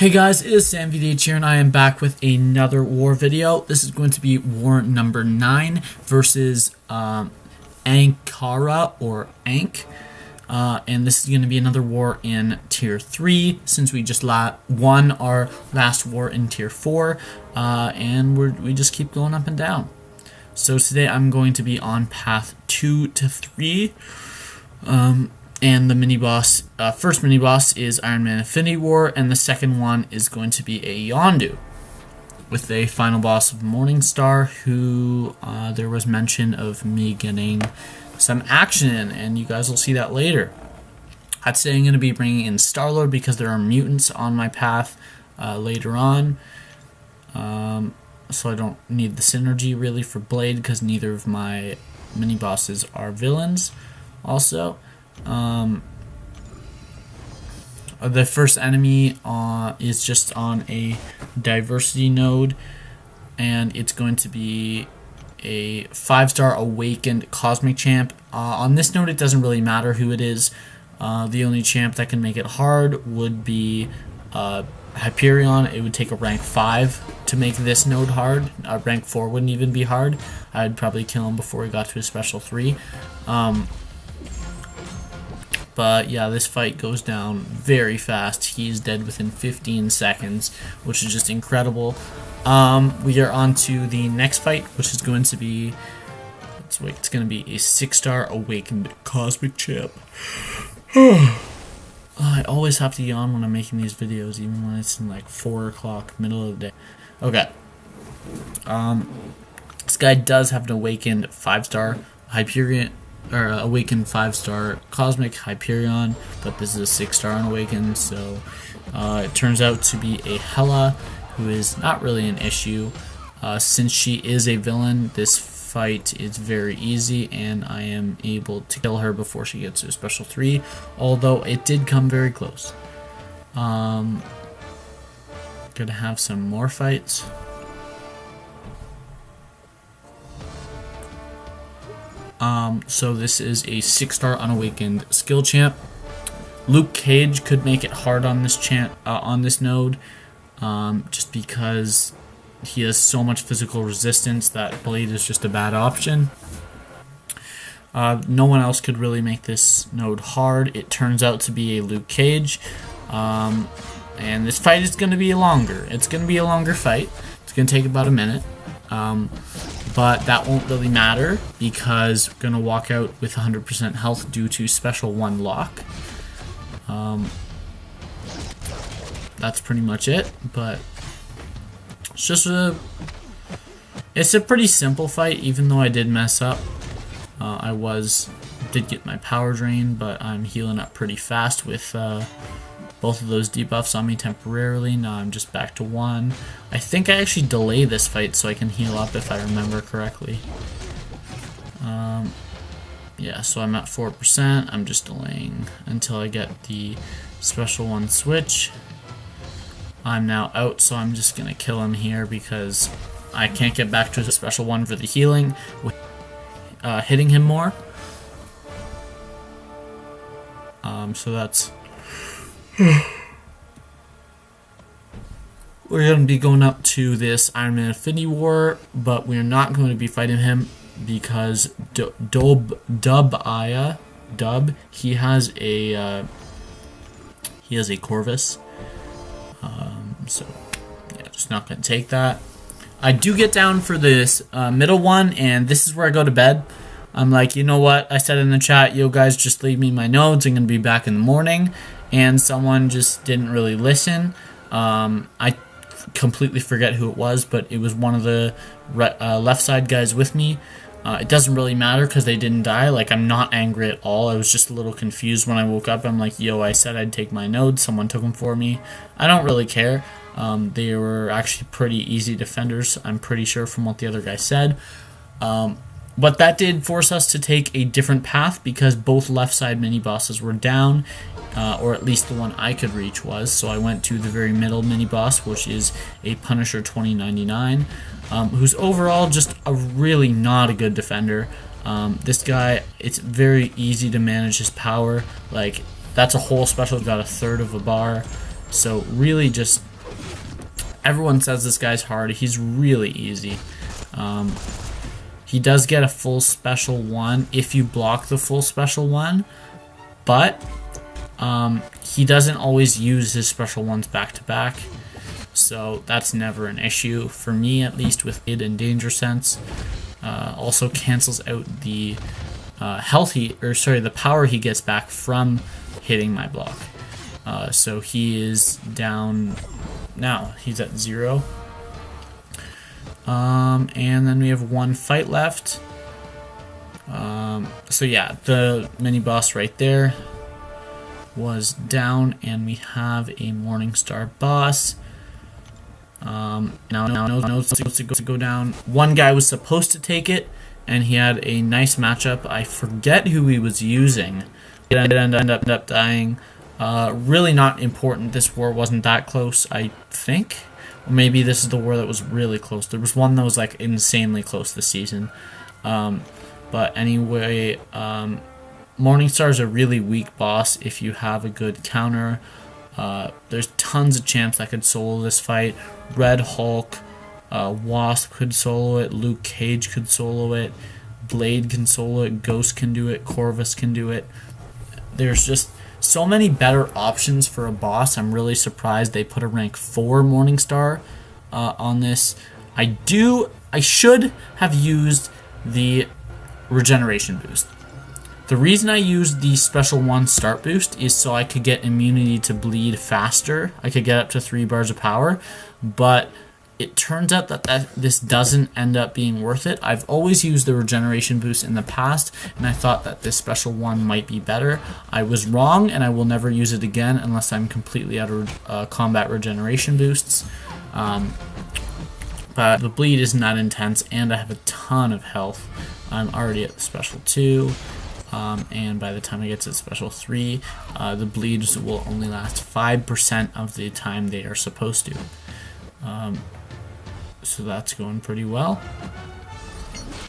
Hey guys, it is Sam VDH here, and I am back with another war video. This is going to be war number 9 versus Ankara, or Ank. And this is going to be another war in Tier 3, since we just won our last war in Tier 4, and we just keep going up and down. So today I'm going to be on path 2 to 3. And the mini-boss, first mini-boss is Iron Man Infinity War, and the second one is going to be a Yondu, with a final boss of Morningstar, who there was mention of me getting some action in, and you guys will see that later. I'd say I'm going to be bringing in Star-Lord because there are mutants on my path later on, so I don't need the synergy really for Blade, because neither of my mini-bosses are villains also. The first enemy is just on a diversity node, and it's going to be a 5-star awakened cosmic champ. On this node it doesn't really matter who it is. The only champ that can make it hard would be Hyperion. It would take a rank 5 to make this node hard. Rank 4 wouldn't even be hard. I'd probably kill him before he got to a special 3. But yeah, this fight goes down very fast. He's dead within 15 seconds, which is just incredible. We are on to the next fight, which is going to be, let's wait, it's going to be a 6-star awakened cosmic champ. I always have to yawn when I'm making these videos, even when it's in like 4 o'clock, middle of the day. Okay. This guy does have an awakened 5-star Hyperion, or awakened 5-star cosmic Hyperion, but this is a 6-star unawakened, so it turns out to be a Hela, who is not really an issue. Since she is a villain, this fight is very easy, and I am able to kill her before she gets to a special 3, although it did come very close. Gonna have some more fights. So this is a 6-star unawakened skill champ. Luke Cage could make it hard on this champ, on this node, just because he has so much physical resistance that Blade is just a bad option. No one else could really make this node hard. It turns out to be a Luke Cage, and this fight is going to be longer. It's going to be a longer fight. It's going to take about a minute. But that won't really matter, because we're going to walk out with 100% health due to special 1 lock. That's pretty much it, but it's just it's a pretty simple fight, even though I did mess up. I did get my power drain, but I'm healing up pretty fast with both of those debuffs on me temporarily. Now I'm just back to 1. I think I actually delay this fight so I can heal up, if I remember correctly. Yeah, so I'm at 4%. I'm just delaying until I get the special 1 switch. I'm now out, so I'm just going to kill him here because I can't get back to the special 1 for the healing with hitting him more. So that's... We're going to be going up to this Iron Man Infinity War, but we're not going to be fighting him because Dub, he has a Corvus. So yeah, just not going to take that. I do get down for this middle one, and this is where I go to bed. I'm like, you know what? I said in the chat, yo guys, just leave me my nodes. I'm going to be back in the morning. And someone just didn't really listen. I completely forget who it was, but it was one of the left side guys with me. It doesn't really matter because they didn't die. Like, I'm not angry at all. I was just a little confused when I woke up. I'm like, yo, I said I'd take my nodes. Someone took them for me. I don't really care. They were actually pretty easy defenders, I'm pretty sure, from what the other guy said. But that did force us to take a different path because both left side mini bosses were down, or at least the one I could reach was. So I went to the very middle mini boss, which is a Punisher 2099, who's overall just a really not a good defender. This guy, it's very easy to manage his power. Like, that's a whole special, got a third of a bar. So really just Everyone says this guy's hard. He's really easy. He does get a full special 1 if you block the full special 1, but he doesn't always use his special 1s back to back, so that's never an issue for me, at least with Id and Danger Sense. Also cancels out the the power he gets back from hitting my block. So he is down now. He's at 0. And then we have 1 fight left. So yeah, the mini boss right there was down, and we have a Morningstar boss. Now notes to go down. One guy was supposed to take it, and he had a nice matchup. I forget who he was using. It ended up dying. Really not important. This war wasn't that close, I think. Or maybe this is the war that was really close. There was one that was like insanely close this season. But anyway, Morningstar is a really weak boss if you have a good counter. There's tons of champs that could solo this fight. Red Hulk, Wasp could solo it, Luke Cage could solo it, Blade can solo it, Ghost can do it, Corvus can do it. There's just so many better options for a boss. I'm really surprised they put a rank 4 Morningstar on this. I should have used the regeneration boost. The reason I used the special 1 start boost is so I could get immunity to bleed faster. I could get up to 3 bars of power, but it turns out that this doesn't end up being worth it. I've always used the regeneration boost in the past, and I thought that this special 1 might be better. I was wrong, and I will never use it again unless I'm completely out of combat regeneration boosts. But the bleed isn't that intense, and I have a ton of health. I'm already at the special 2. And by the time I get to the special 3, the bleeds will only last 5% of the time they are supposed to. So that's going pretty well.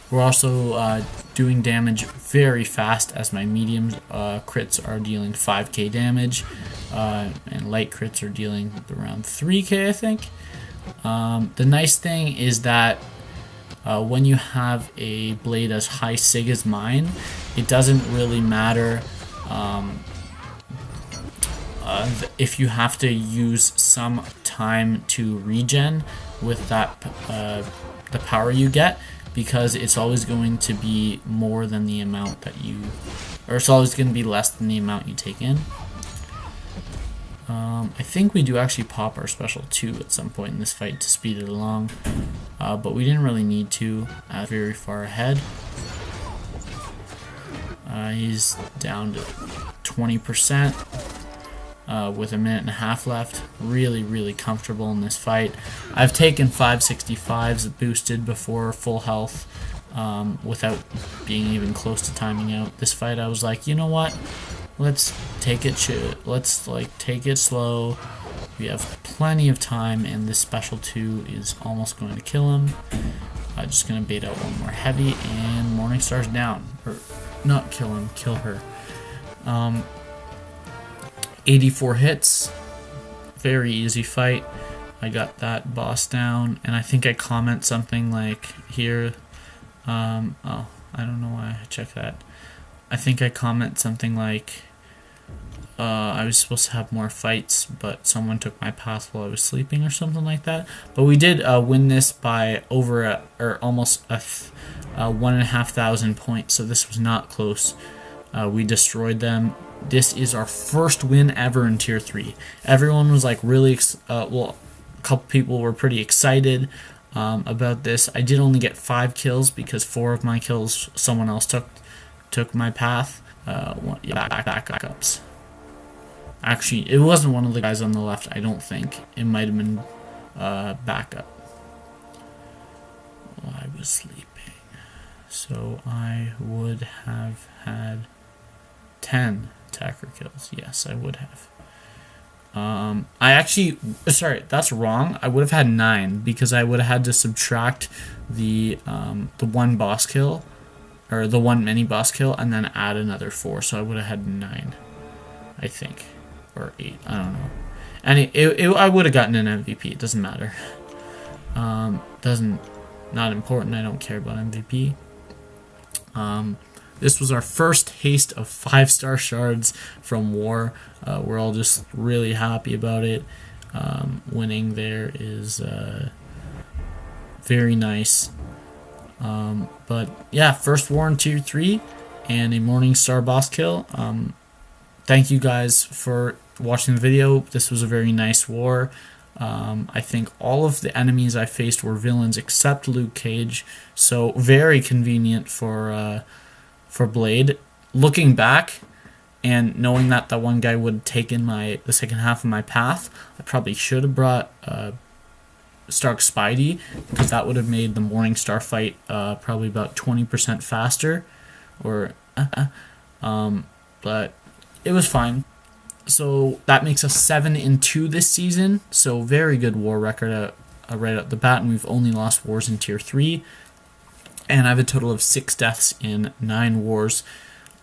We're also doing damage very fast, as my medium crits are dealing 5k damage, and light crits are dealing around 3k, I think. The nice thing is that when you have a blade as high sig as mine, it doesn't really matter if you have to use some time to regen with that the power you get, because it's always going to be more than the amount that or it's always going to be less than the amount you take in. I think we do actually pop our special 2 at some point in this fight to speed it along, but we didn't really need to. Very far ahead. He's down to 20% with a minute and a half left. Really comfortable in this fight. I've taken 565s boosted before full health without being even close to timing out. This fight I was like, you know what? Let's take it take it slow. We have plenty of time, and this special 2 is almost going to kill him. I'm just going to bait out one more heavy, and Morningstar's down. Or, not kill him, kill her. 84 hits. Very easy fight. I got that boss down, and I think I comment something like here. Oh, I don't know why I checked that. I think I comment something like, I was supposed to have more fights, but someone took my path while I was sleeping, or something like that. But we did win this by almost 1,500 points, so this was not close. We destroyed them. This is our first win ever in Tier 3. Everyone was like really, a couple people were pretty excited about this. I did only get 5 kills because 4 of my kills someone else took my path. Backups. Actually, it wasn't one of the guys on the left, I don't think. It might have been backup while I was sleeping. So I would have had 10 attacker kills. Yes, I would have. Sorry, that's wrong. I would have had 9 because I would have had to subtract the 1 boss kill, or the 1 mini boss kill, and then add another 4. So I would have had 9, I think, or 8. I don't know. And I would have gotten an MVP. It doesn't matter. Not important. I don't care about MVP. This was our first haste of 5-star shards from War. We're all just really happy about it. Winning there is very nice. But yeah, first war in Tier 3 and a Morningstar boss kill. Thank you guys for watching the video. This was a very nice war. I think all of the enemies I faced were villains except Luke Cage, so very convenient for Blade. Looking back and knowing that that one guy would have taken the second half of my path, I probably should have brought Stark Spidey, because that would have made the Morningstar fight probably about 20% faster, but it was fine. So that makes us 7-2 this season. So very good war record right out the bat, and we've only lost wars in Tier 3. And I have a total of 6 deaths in 9 wars.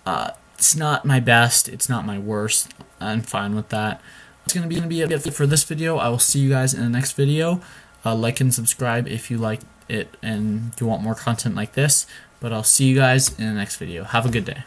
It's not my best. It's not my worst. I'm fine with that. It's going to be it for this video. I will see you guys in the next video. Like and subscribe if you like it and you want more content like this. But I'll see you guys in the next video. Have a good day.